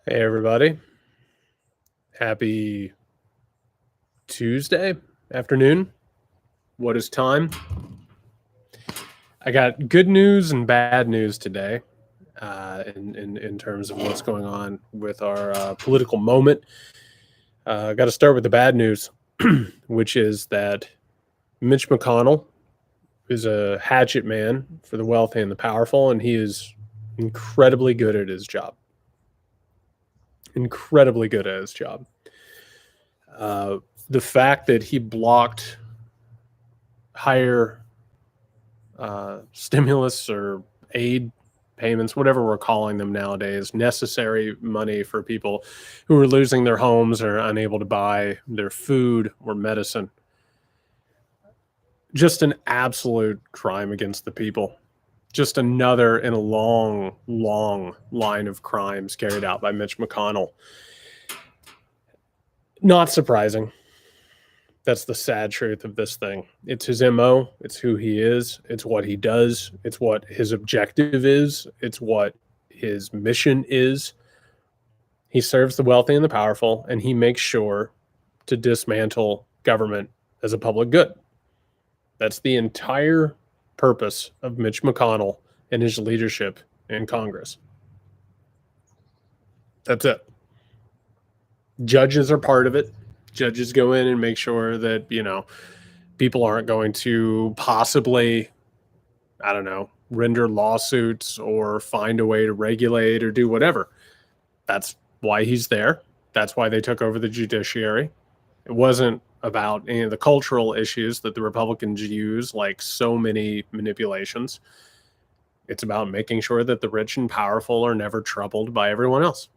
Hey, everybody. Happy Tuesday afternoon. What is time? I got good news and bad news today in terms of what's going on with our political moment. I got to start with the bad news, which is that Mitch McConnell is a hatchet man for the wealthy and the powerful, and he is incredibly good at his job. Incredibly good at his job. The fact that he blocked higher stimulus or aid payments, whatever we're calling them nowadays, necessary money for people who are losing their homes or unable to buy their food or medicine. Just an absolute crime against the people. Just another in a long, long line of crimes carried out by Mitch McConnell. Not surprising. That's the sad truth of this thing. It's his MO. It's who he is. It's what he does. It's what his objective is. It's what his mission is. He serves the wealthy and the powerful, and he makes sure to dismantle government as a public good. That's the entire purpose of Mitch McConnell and his leadership in Congress. That's it. Judges are part of it. Judges go in and make sure that, people aren't going to possibly, render lawsuits or find a way to regulate or do whatever. That's why he's there. That's why they took over the judiciary. It wasn't about any of the cultural issues that the Republicans use, like so many manipulations. It's about making sure that the rich and powerful are never troubled by everyone else.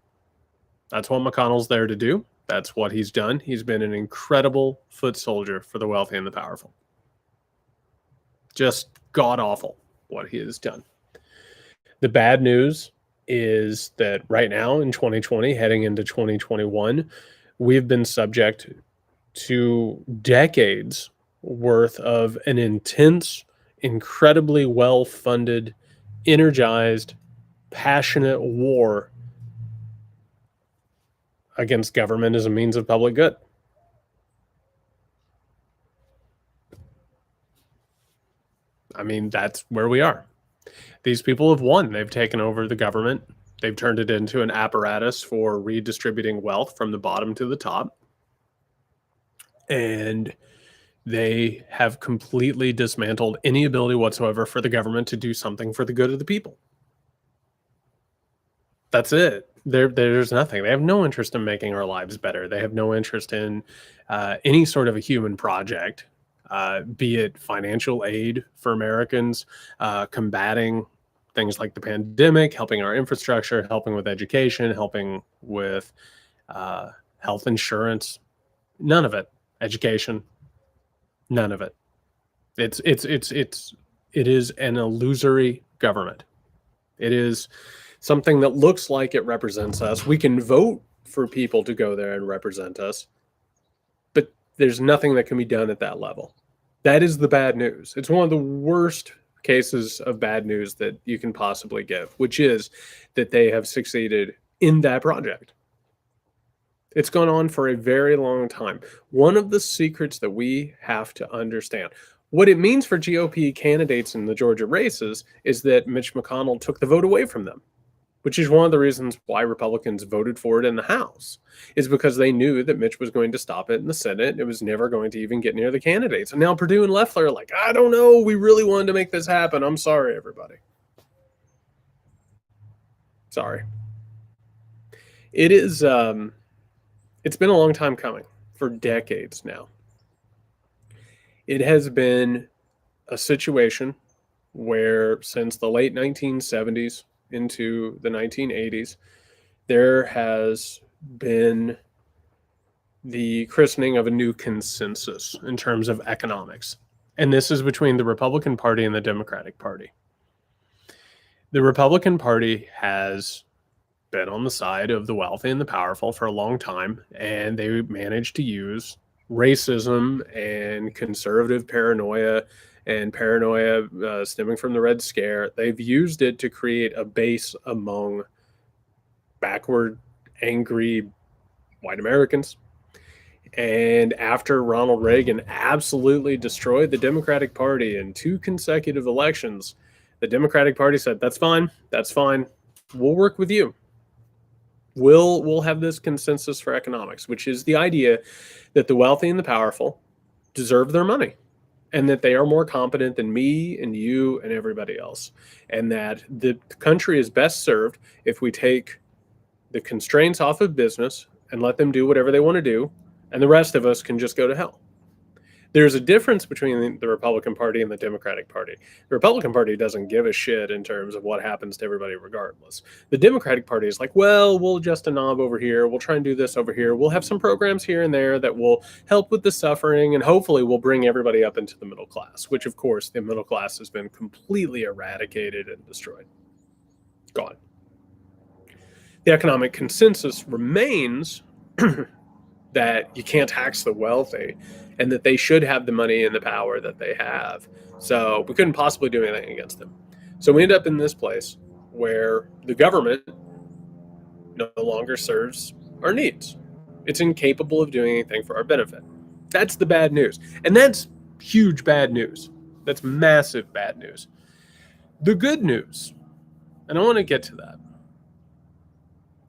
That's what McConnell's there to do. That's what he's done. He's been an incredible foot soldier for the wealthy and the powerful. Just god-awful what he has done. The bad news is that right now in 2020, heading into 2021, we've been subject to decades worth of an intense, incredibly well-funded, energized, passionate war against government as a means of public good. I mean, that's where we are. These people have won. They've taken over the government. They've turned it into an apparatus for redistributing wealth from the bottom to the top. And they have completely dismantled any ability whatsoever for the government to do something for the good of the people. That's it. There's nothing. They have no interest in making our lives better. They have no interest in any sort of a human project, be it financial aid for Americans, combating things like the pandemic, helping our infrastructure, helping with education, helping with health insurance. None of it. Education. None of it. It is an illusory government. It is something that looks like it represents us. We can vote for people to go there and represent us, but there's nothing that can be done at that level. That is the bad news. It's one of the worst cases of bad news that you can possibly give, which is that they have succeeded in that project. It's gone on for a very long time. One of the secrets that we have to understand, what it means for GOP candidates in the Georgia races, is that Mitch McConnell took the vote away from them, which is one of the reasons why Republicans voted for it in the House, is because they knew that Mitch was going to stop it in the Senate. It was never going to even get near the candidates. And now Perdue and Loeffler are like, I don't know. We really wanted to make this happen. I'm sorry, everybody. Sorry. It is, it's been a long time coming, for decades now. It has been a situation where since the late 1970s into the 1980s, there has been the christening of a new consensus in terms of economics. And this is between the Republican Party and the Democratic Party. The Republican Party has been on the side of the wealthy and the powerful for a long time, and they managed to use racism and conservative paranoia and paranoia stemming from the Red Scare. They've used it to create a base among backward angry white Americans. And after Ronald Reagan absolutely destroyed the Democratic Party in 2 consecutive elections, the Democratic Party said, that's fine. That's fine. We'll work with you. We'll have this consensus for economics, which is the idea that the wealthy and the powerful deserve their money, and that they are more competent than me and you and everybody else, and that the country is best served if we take the constraints off of business and let them do whatever they want to do, and the rest of us can just go to hell. There's a difference between the Republican Party and the Democratic Party. The Republican Party doesn't give a shit in terms of what happens to everybody regardless. The Democratic Party is like, well, we'll adjust a knob over here. We'll try and do this over here. We'll have some programs here and there that will help with the suffering, and hopefully we'll bring everybody up into the middle class, which, of course, the middle class has been completely eradicated and destroyed. Gone. The economic consensus remains that you can't tax the wealthy and that they should have the money and the power that they have. So we couldn't possibly do anything against them. So we end up in this place where the government no longer serves our needs. It's incapable of doing anything for our benefit. That's the bad news. And that's huge bad news. That's massive bad news. The good news, and I want to get to that.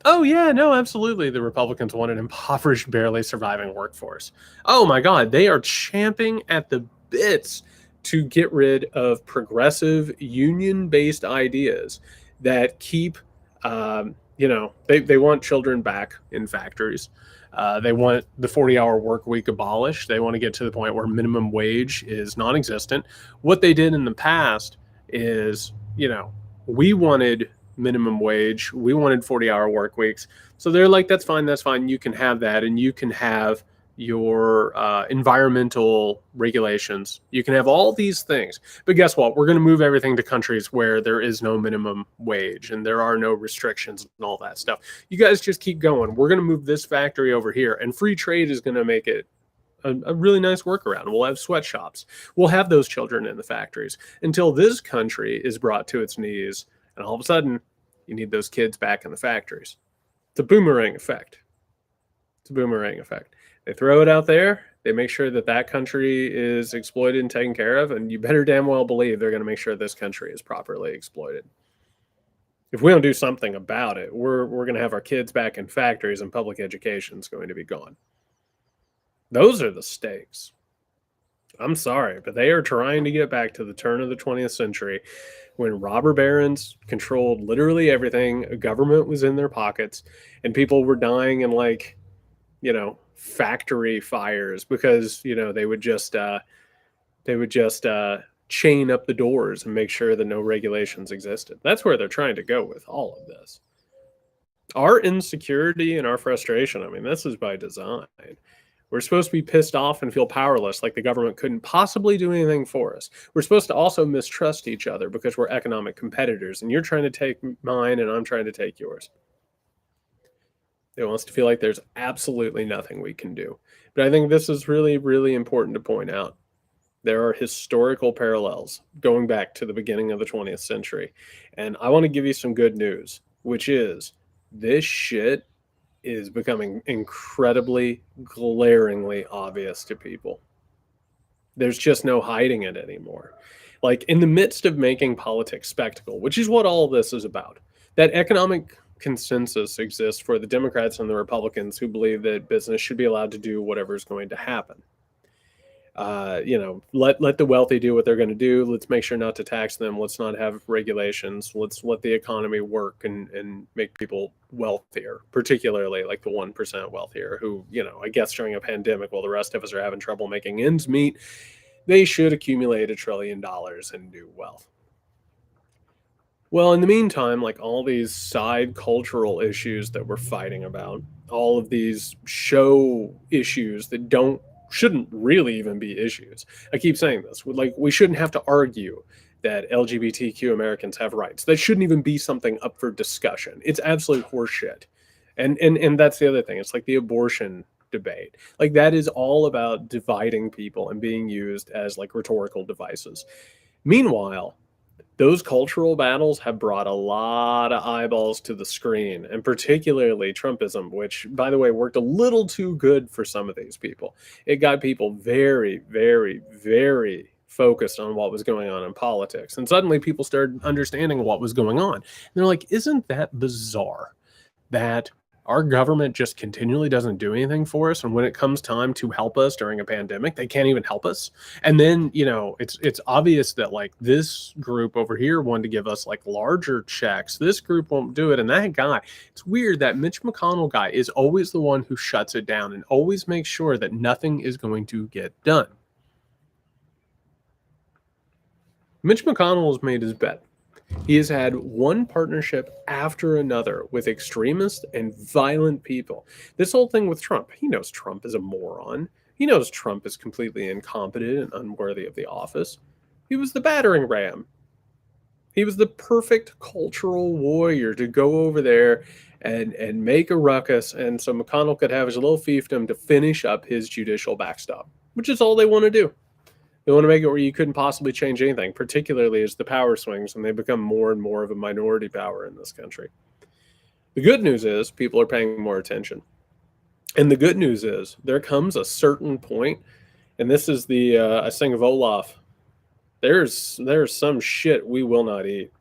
Oh, yeah, no, absolutely. The Republicans want an impoverished, barely surviving workforce. Oh, my God. They are champing at the bits to get rid of progressive, union-based ideas that keep, they want children back in factories. They want the 40-hour work week abolished. They want to get to the point where minimum wage is non-existent. What they did in the past is, we wanted minimum wage. We wanted 40-hour work weeks. So they're like, that's fine. You can have that. And you can have your environmental regulations. You can have all these things. But guess what? We're going to move everything to countries where there is no minimum wage and there are no restrictions and all that stuff. You guys just keep going. We're going to move this factory over here. And free trade is going to make it a really nice workaround. We'll have sweatshops. We'll have those children in the factories until this country is brought to its knees. And all of a sudden, you need those kids back in the factories. It's a boomerang effect. They throw it out there. They make sure that country is exploited and taken care of. And you better damn well believe they're going to make sure this country is properly exploited. If we don't do something about it, we're going to have our kids back in factories and public education is going to be gone. Those are the stakes. I'm sorry, but they are trying to get back to the turn of the 20th century when robber barons controlled literally everything. A government was in their pockets and people were dying in factory fires because, they would just chain up the doors and make sure that no regulations existed. That's where they're trying to go with all of this. Our insecurity and our frustration, this is by design. We're supposed to be pissed off and feel powerless, like the government couldn't possibly do anything for us. We're supposed to also mistrust each other because we're economic competitors, and you're trying to take mine and I'm trying to take yours. It wants to feel like there's absolutely nothing we can do. But I think this is really, really important to point out. There are historical parallels going back to the beginning of the 20th century. And I want to give you some good news, which is this shit is becoming incredibly, glaringly obvious to people. There's just no hiding it anymore. Like, in the midst of making politics spectacle, which is what all of this is about, that economic consensus exists for the Democrats and the Republicans who believe that business should be allowed to do whatever is going to happen. Let the wealthy do what they're going to do. Let's make sure not to tax them. Let's not have regulations. Let's let the economy work and make people wealthier, particularly like the 1% wealthier who, I guess during a pandemic, while the rest of us are having trouble making ends meet, they should accumulate $1 trillion in new wealth. Well, in the meantime, like all these side cultural issues that we're fighting about, all of these show issues that shouldn't really even be issues. I keep saying this, like we shouldn't have to argue that LGBTQ Americans have rights. That shouldn't even be something up for discussion. It's absolute horseshit. And that's the other thing. It's like the abortion debate. Like that is all about dividing people and being used as like rhetorical devices. Meanwhile, Those cultural battles have brought a lot of eyeballs to the screen, and particularly Trumpism, which, by the way, worked a little too good for some of these people. It got people very, very, very focused on what was going on in politics. And suddenly people started understanding what was going on. And they're like, isn't that bizarre that our government just continually doesn't do anything for us, and when it comes time to help us during a pandemic, they can't even help us? And then, it's obvious that, like, this group over here wanted to give us, like, larger checks. This group won't do it, and that guy, it's weird that Mitch McConnell guy is always the one who shuts it down and always makes sure that nothing is going to get done. Mitch McConnell has made his bet. He has had one partnership after another with extremist and violent people. This whole thing with Trump, he knows Trump is a moron. He knows Trump is completely incompetent and unworthy of the office. He was the battering ram. He was the perfect cultural warrior to go over there and make a ruckus, and so McConnell could have his little fiefdom to finish up his judicial backstop, which is all they want to do. They want to make it where you couldn't possibly change anything, particularly as the power swings and they become more and more of a minority power in this country. The good news is people are paying more attention. And the good news is there comes a certain point, and this is the I sing of Olaf. There's some shit we will not eat.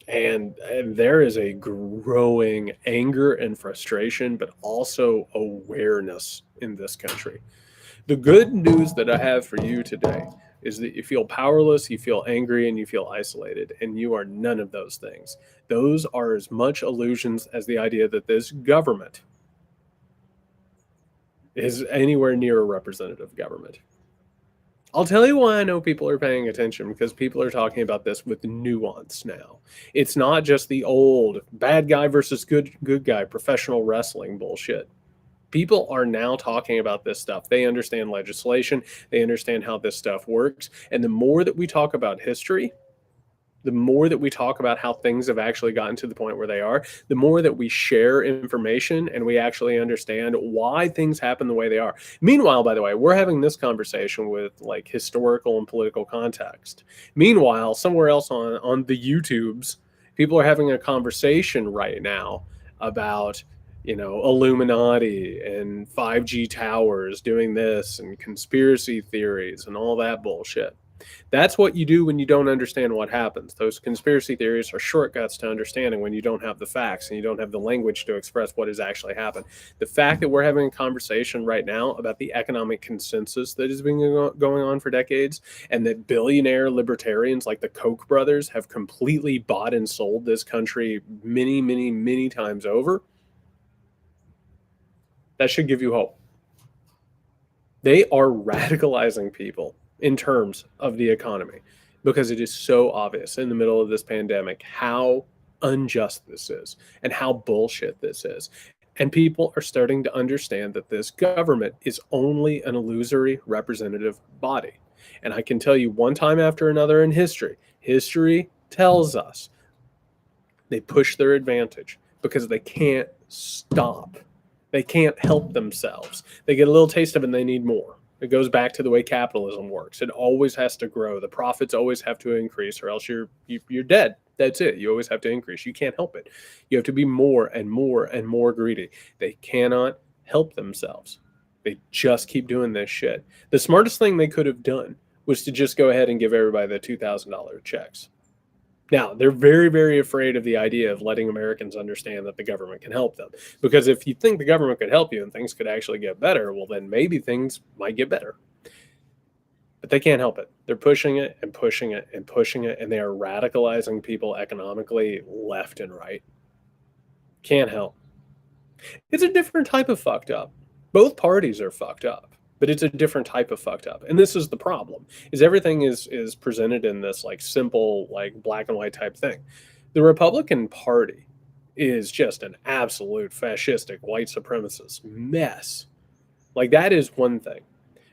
And there is a growing anger and frustration, but also awareness in this country. The good news that I have for you today is that you feel powerless, you feel angry, and you feel isolated, and you are none of those things. Those are as much illusions as the idea that this government is anywhere near a representative government. I'll tell you why I know people are paying attention, because people are talking about this with nuance now. It's not just the old bad guy versus good guy professional wrestling bullshit. People are now talking about this stuff. They understand legislation. They understand how this stuff works. And the more that we talk about history, the more that we talk about how things have actually gotten to the point where they are, the more that we share information and we actually understand why things happen the way they are. Meanwhile, by the way, we're having this conversation with, like, historical and political context. Meanwhile, somewhere else on the YouTubes, people are having a conversation right now about, Illuminati and 5G towers doing this and conspiracy theories and all that bullshit. That's what you do when you don't understand what happens. Those conspiracy theories are shortcuts to understanding when you don't have the facts and you don't have the language to express what has actually happened. The fact that we're having a conversation right now about the economic consensus that has been going on for decades, and that billionaire libertarians like the Koch brothers have completely bought and sold this country many, many, many times over, that should give you hope. They are radicalizing people in terms of the economy, because it is so obvious in the middle of this pandemic how unjust this is and how bullshit this is. And people are starting to understand that this government is only an illusory representative body. And I can tell you, one time after another in history tells us they push their advantage because they can't stop. They can't help themselves. They get a little taste of it and they need more. It goes back to the way capitalism works. It always has to grow. The profits always have to increase, or else you're dead. That's it. You always have to increase. You can't help it. You have to be more and more and more greedy. They cannot help themselves. They just keep doing this shit. The smartest thing they could have done was to just go ahead and give everybody the $2,000 checks. Now, they're very, very afraid of the idea of letting Americans understand that the government can help them. Because if you think the government could help you and things could actually get better, well, then maybe things might get better. But they can't help it. They're pushing it and pushing it and pushing it, and they are radicalizing people economically left and right. Can't help. It's a different type of fucked up. Both parties are fucked up, but it's a different type of fucked up. And this is the problem, is everything is presented in this, like, simple, like, black and white type thing. The Republican Party is just an absolute fascistic white supremacist mess. Like, that is one thing.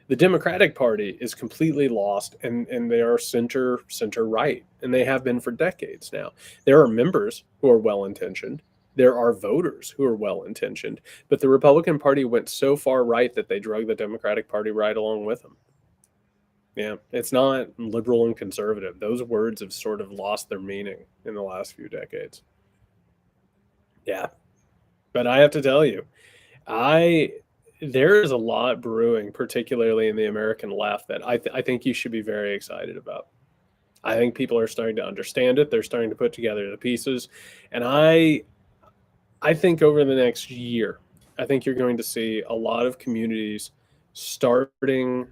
The Democratic Party is completely lost, and they are center right, and they have been for decades now. There are members who are well-intentioned. There are voters who are well-intentioned, but the Republican Party went so far right that they drug the Democratic Party right along with them. Yeah, it's not liberal and conservative. Those words have sort of lost their meaning in the last few decades. Yeah, but I have to tell you, I there is a lot brewing, particularly in the American left, that I think you should be very excited about. I think people are starting to understand it. They're starting to put together the pieces, and I think over the next year, I think you're going to see a lot of communities starting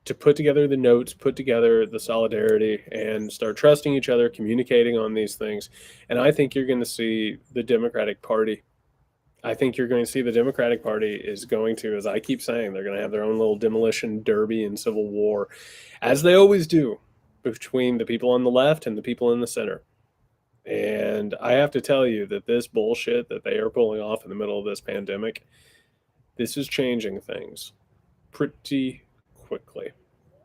to put together the notes, put together the solidarity, and start trusting each other, communicating on these things. And I think you're going to see the Democratic Party. I think you're going to see the Democratic Party is going to, as I keep saying, they're going to have their own little demolition derby and civil war, as they always do, between the people on the left and the people in the center. And I have to tell you that this bullshit that they are pulling off in the middle of this pandemic, this is changing things pretty quickly.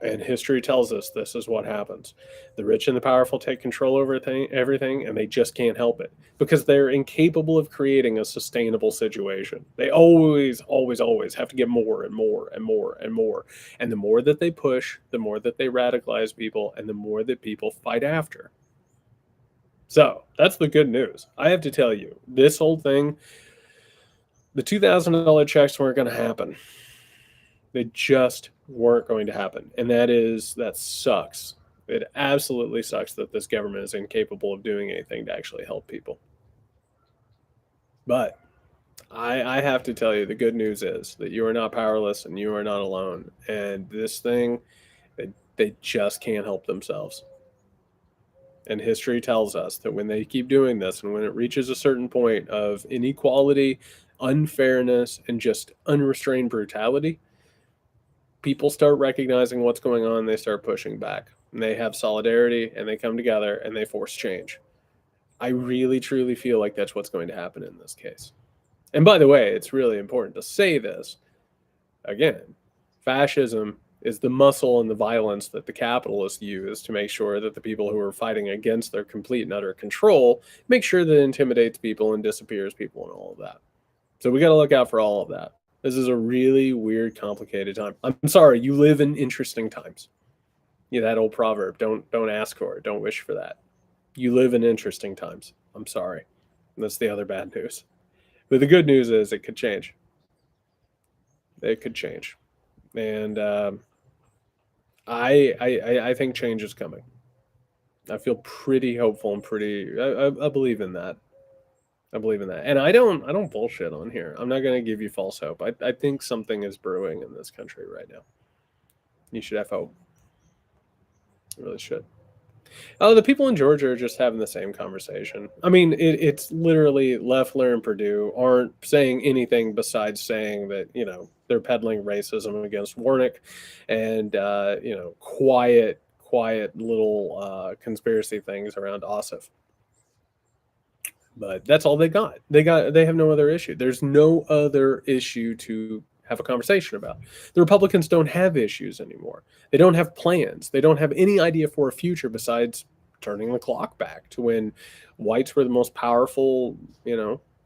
And history tells us this is what happens. The rich and the powerful take control over everything, and they just can't help it because they're incapable of creating a sustainable situation. They always, always, always have to get more and more and more and more. And the more that they push, the more that they radicalize people, and the more that people fight after. So that's the good news. I have to tell you, this whole thing, the $2,000 checks weren't going to happen. They just weren't going to happen. And that sucks. It absolutely sucks that this government is incapable of doing anything to actually help people. But I have to tell you, the good news is that you are not powerless and you are not alone. And this thing, they just can't help themselves. And history tells us that when they keep doing this and when it reaches a certain point of inequality, unfairness, and just unrestrained brutality, people start recognizing what's going on. They start pushing back. And they have solidarity and they come together and they force change. I really, truly feel like that's what's going to happen in this case. And by the way, it's really important to say this again, fascism is the muscle and the violence that the capitalists use to make sure that the people who are fighting against their complete and utter control make sure that it intimidates people and disappears people and all of that. So we got to look out for all of that. This is a really weird, complicated time. I'm sorry, you live in interesting times. Yeah, that old proverb, don't ask for it, don't wish for that. You live in interesting times. I'm sorry. And that's the other bad news. But the good news is it could change. It could change. And I think change is coming. I feel pretty hopeful and I believe in that. I believe in that. And I don't bullshit on here. I'm not going to give you false hope. I think something is brewing in this country right now. You should have hope. You really should. Oh, the people in Georgia are just having the same conversation. I mean, it's literally Loeffler and Purdue aren't saying anything besides saying that, they're peddling racism against Warnock and, quiet little conspiracy things around Ossoff. But that's all they got. They have no other issue. There's no other issue to have a conversation about. The Republicans don't have issues anymore. They don't have plans. They don't have any idea for a future besides turning the clock back to when whites were the most powerful,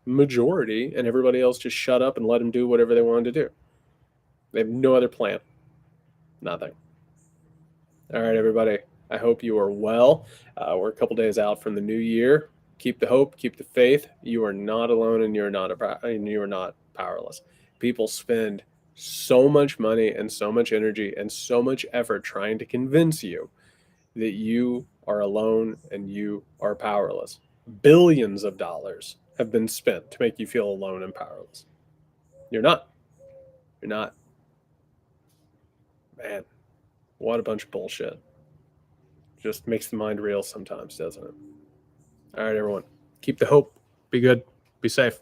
majority, and everybody else just shut up and let them do whatever they wanted to do. They have no other plan. Nothing. All right, everybody. I hope you are well. We're a couple days out from the new year. Keep the hope, keep the faith. You are not alone, and you're not powerless. People spend so much money and so much energy and so much effort trying to convince you that you are alone and you are powerless. Billions of dollars have been spent to make you feel alone and powerless. You're not. You're not. Man, what a bunch of bullshit. Just makes the mind real sometimes, doesn't it? All right, everyone. Keep the hope. Be good. Be safe.